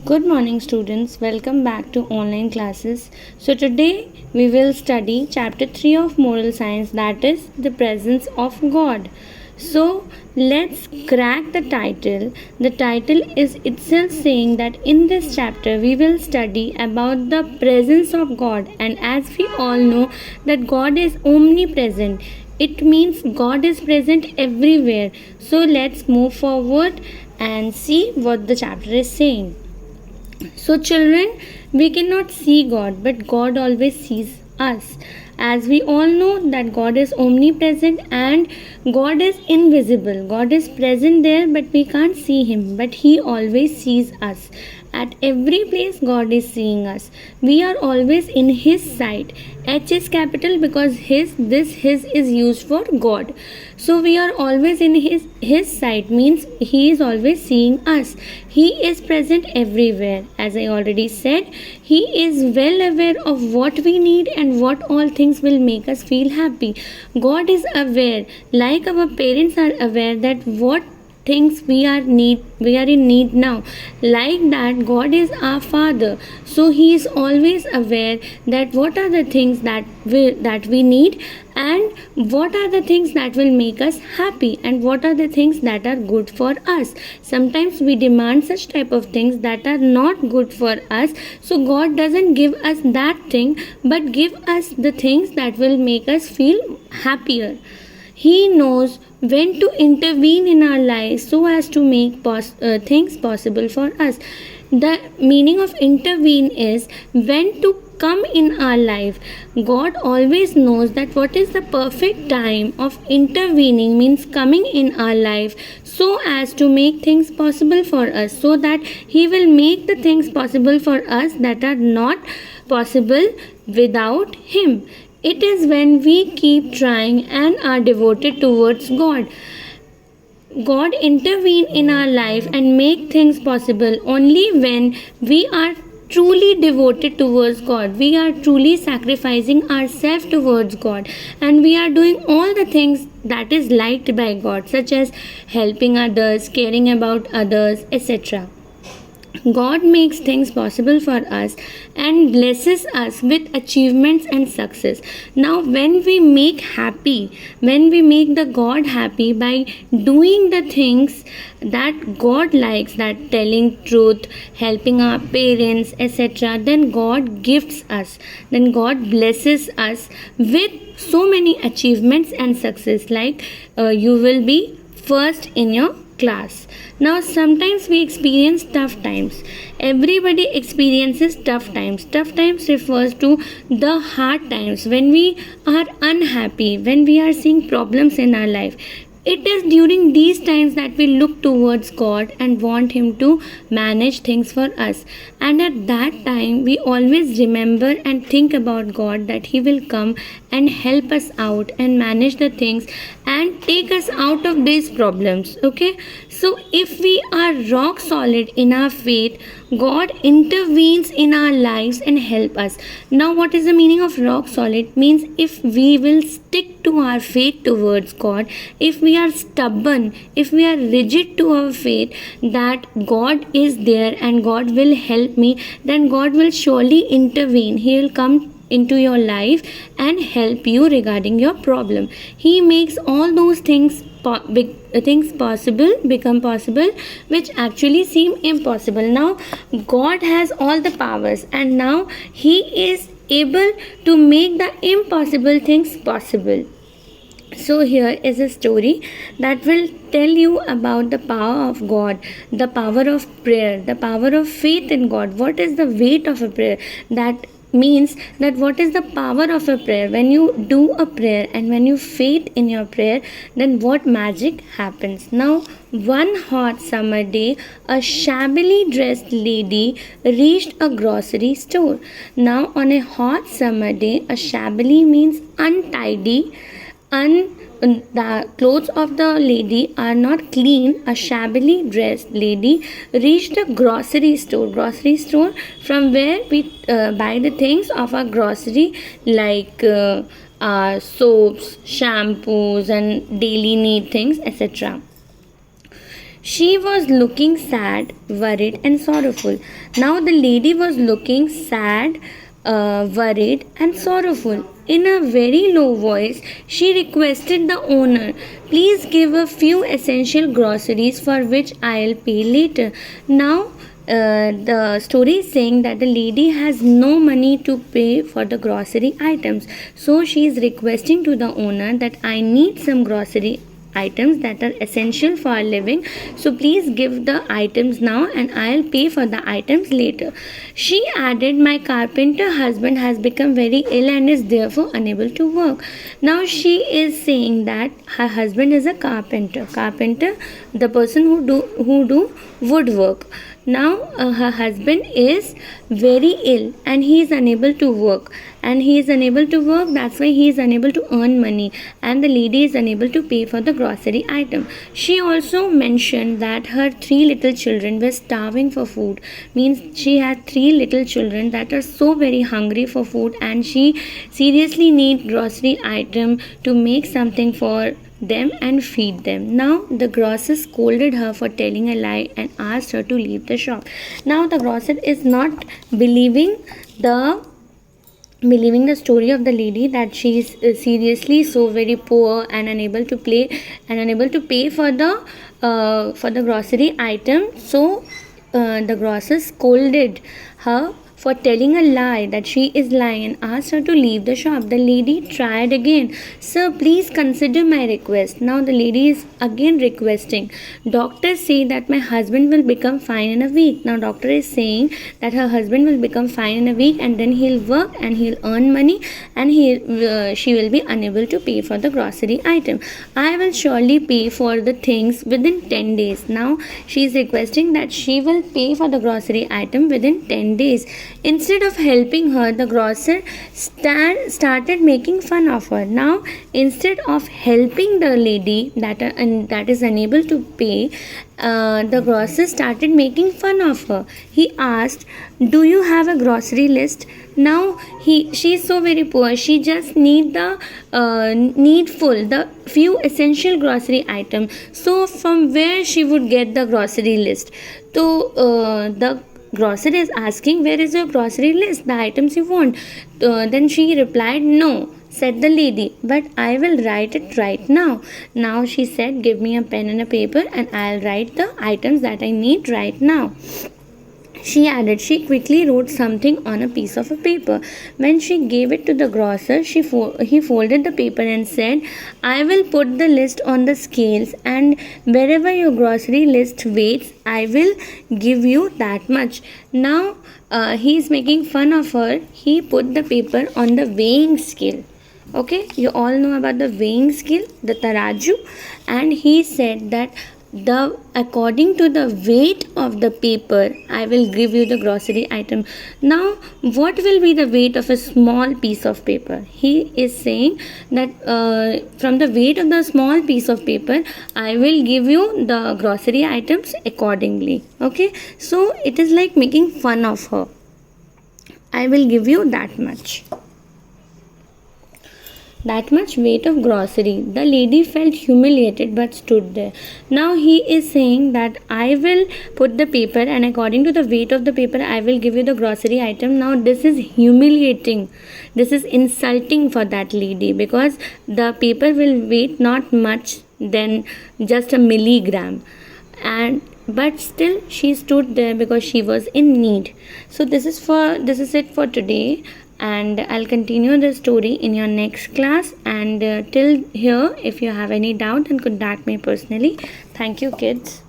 Good morning, students. Welcome back to online classes. So, today we will study chapter 3 of moral science, that is the presence of God. So, let's crack the title. The title is itself saying that in this chapter we will study about the presence of God, and as we all know that God is omnipresent, it means God is present everywhere. So, let's move forward and see what the chapter is saying. So, children, we cannot see God, but God always sees us. As we all know that God is omnipresent and God is invisible. God is present there, but we can't see Him, but He always sees us. At every place, God is seeing us. We are always in His sight. H is capital because His is used for God. So we are always in His sight means He is always seeing us. He is present everywhere. As I already said, He is well aware of what we need and what all things will make us feel happy. God is aware, like our parents are aware that what things we are in need now, like that God is our father, so He is always aware that what are the things that we need, and what are the things that will make us happy, and what are the things that are good for us. Sometimes we demand such type of things that are not good for us, so God doesn't give us that thing, but give us the things that will make us feel happier. He knows when to intervene in our lives so as to make things possible for us. The meaning of intervene is when to come in our life. God always knows that what is the perfect time of intervening means coming in our life so as to make things possible for us, so that He will make the things possible for us that are not possible without Him. It is when we keep trying and are devoted towards God. God intervene in our life and make things possible only when we are truly devoted towards God. We are truly sacrificing ourselves towards God, and we are doing all the things that is liked by God, such as helping others, caring about others, etc. God makes things possible for us and blesses us with achievements and success. Now, when we make the God happy by doing the things that God likes, that telling truth, helping our parents, etc., then God gifts us, then God blesses us with so many achievements and success, like you will be first in your class. Now, sometimes we experience tough times. Everybody experiences tough times. Tough times refers to the hard times when we are unhappy, when we are seeing problems in our life. It is during these times that we look towards God and want Him to manage things for us. And at that time, we always remember and think about God, that He will come and help us out and manage the things and take us out of these problems. Okay? So, if we are rock solid in our faith, God intervenes in our lives and help us. Now, what is the meaning of rock solid? Means if we will stick to our faith towards God, if we are stubborn, if we are rigid to our faith that God is there and God will help me, then God will surely intervene. He will come into your life and help you regarding your problem. He makes all those things become possible which actually seem impossible. Now God has all the powers, and now He is able to make the impossible things possible. So here is a story that will tell you about the power of God, the power of prayer, the power of faith in God. What is the weight of a prayer? That means that what is the power of a prayer? When you do a prayer and when you faith in your prayer, then what magic happens? Now, one hot summer day, a shabbily dressed lady reached a grocery store. Now, on a hot summer day, a shabbily means untidy, the clothes of the lady are not clean. A shabbily dressed lady reached a grocery store from where we buy the things of our grocery, like soaps, shampoos, and daily need things, etc. She was looking sad, worried, and sorrowful. Now the lady was looking sad, worried, and sorrowful. In a very low voice, she requested the owner, please give a few essential groceries for which I'll pay later. Now, the story is saying that the lady has no money to pay for the grocery items. So she is requesting to the owner that I need some grocery items that are essential for our living, so please give the items now and I'll pay for the items later. She added, my carpenter husband has become very ill and is therefore unable to work. Now she is saying that her husband is a carpenter, the person who do woodwork. Now her husband is very ill and he is unable to work, that's why he is unable to earn money, and the lady is unable to pay for the grocery item. She also mentioned that her 3 little children were starving for food, means she had 3 little children that are so very hungry for food, and she seriously need grocery item to make something for them and feed them. Now the grocer scolded her for telling a lie and asked her to leave the shop. Now the grocer is not believing the story of the lady, that she is seriously so very poor and unable to pay for the grocery item. So the grocer scolded her for telling a lie, that she is lying, and asked her to leave the shop. The lady tried again, sir, please consider my request. Now the lady is again requesting, doctors say that my husband will become fine in a week. Now doctor is saying that her husband will become fine in a week, and then he'll work and he'll earn money, and she will be unable to pay for the grocery item. I will surely pay for the things within 10 days. Now she is requesting that she will pay for the grocery item within 10 days. Instead of helping her, the grocer started making fun of her. Now, instead of helping the lady that is unable to pay, the grocer started making fun of her. He asked, do you have a grocery list? Now she is so very poor, she just need the few essential grocery items. So from where she would get the grocery list? So the grocer is asking, where is your grocery list, the items you want? Then she replied, no, said the lady, but I will write it right now. Now she said, give me a pen and a paper and I'll write the items that I need right now. She added, she quickly wrote something on a piece of a paper. When she gave it to the grocer, he folded the paper and said, I will put the list on the scales, and wherever your grocery list weighs, I will give you that much. Now he is making fun of her. He put the paper on the weighing scale. Okay, you all know about the weighing scale, the taraju, and he said that according to the weight of the paper, I will give you the grocery item. Now what will be the weight of a small piece of paper? He is saying that from the weight of the small piece of paper, I will give you the grocery items accordingly. Okay, so it is like making fun of her. I will give you that much weight of grocery. The lady felt humiliated but stood there. Now he is saying that I will put the paper, and according to the weight of the paper, I will give you the grocery item. Now this is humiliating. This is insulting for that lady, because the paper will weight not much than just a milligram, but still she stood there because she was in need. So this is it for today, and I'll continue the story in your next class. And till here, if you have any doubt, then contact me personally. Thank you, kids.